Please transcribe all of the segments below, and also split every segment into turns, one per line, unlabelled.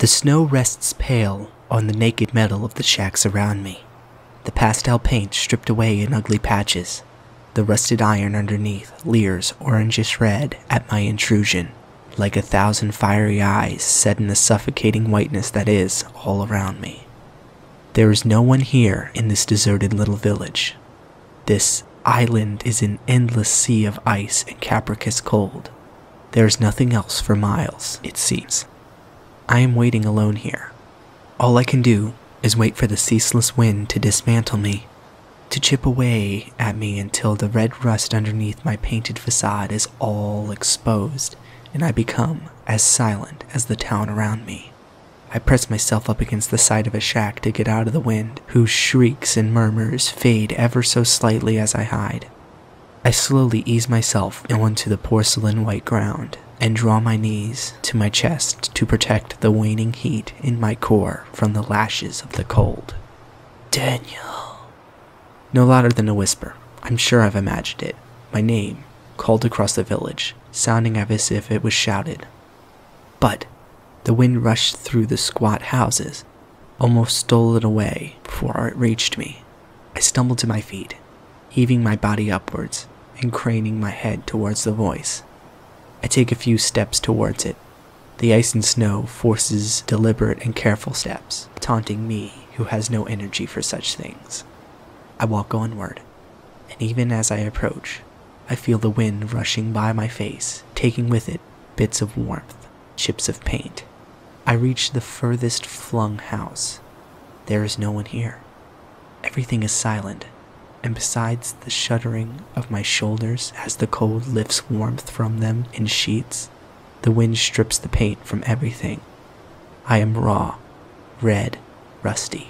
The snow rests pale on the naked metal of the shacks around me. The pastel paint stripped away in ugly patches. The rusted iron underneath leers orangish red at my intrusion, like 1,000 fiery eyes set in the suffocating whiteness that is all around me. There is no one here in this deserted little village. This island is an endless sea of ice and capricious cold. There is nothing else for miles, it seems. I am waiting alone here. All I can do is wait for the ceaseless wind to dismantle me, to chip away at me until the red rust underneath my painted facade is all exposed and I become as silent as the town around me. I press myself up against the side of a shack to get out of the wind, whose shrieks and murmurs fade ever so slightly as I hide. I slowly ease myself onto the porcelain white ground and draw my knees to my chest to protect the waning heat in my core from the lashes of the cold. Daniel. No louder than a whisper. I'm sure I've imagined it. My name, called across the village, sounding as if it was shouted. But the wind rushed through the squat houses, almost stole it away before it reached me. I stumbled to my feet, heaving my body upwards and craning my head towards the voice. I take a few steps towards it. The ice and snow forces deliberate and careful steps, taunting me who has no energy for such things. I walk onward, and even as I approach, I feel the wind rushing by my face, taking with it bits of warmth, chips of paint. I reach the furthest flung house. There is no one here. Everything is silent, and besides the shuddering of my shoulders as the cold lifts warmth from them in sheets, the wind strips the paint from everything. I am raw, red, rusty.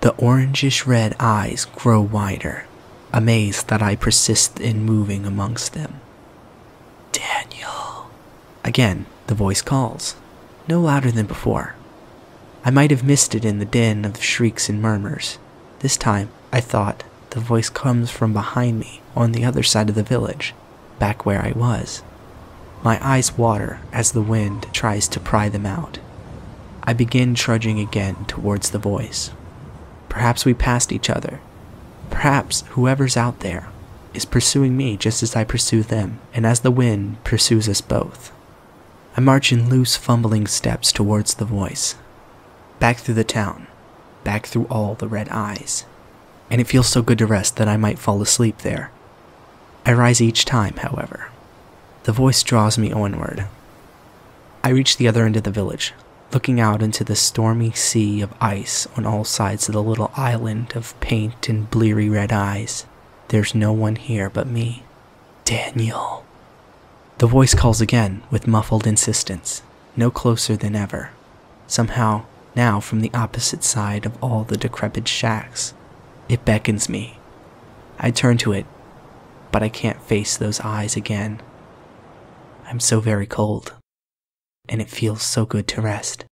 The orangish red eyes grow wider, amazed that I persist in moving amongst them. Daniel. Again, the voice calls, no louder than before. I might have missed it in the din of shrieks and murmurs. This time, I thought, the voice comes from behind me on the other side of the village, back where I was. My eyes water as the wind tries to pry them out. I begin trudging again towards the voice. Perhaps we passed each other. Perhaps whoever's out there is pursuing me just as I pursue them, and as the wind pursues us both. I march in loose, fumbling steps towards the voice. Back through the town, back through all the red eyes. And it feels so good to rest that I might fall asleep there. I rise each time, however. The voice draws me onward. I reach the other end of the village, looking out into the stormy sea of ice on all sides of the little island of paint and bleary red eyes. There's no one here but me. Daniel. The voice calls again with muffled insistence, no closer than ever. Somehow, now from the opposite side of all the decrepit shacks, it beckons me. I turn to it, but I can't face those eyes again. I'm so very cold, and it feels so good to rest.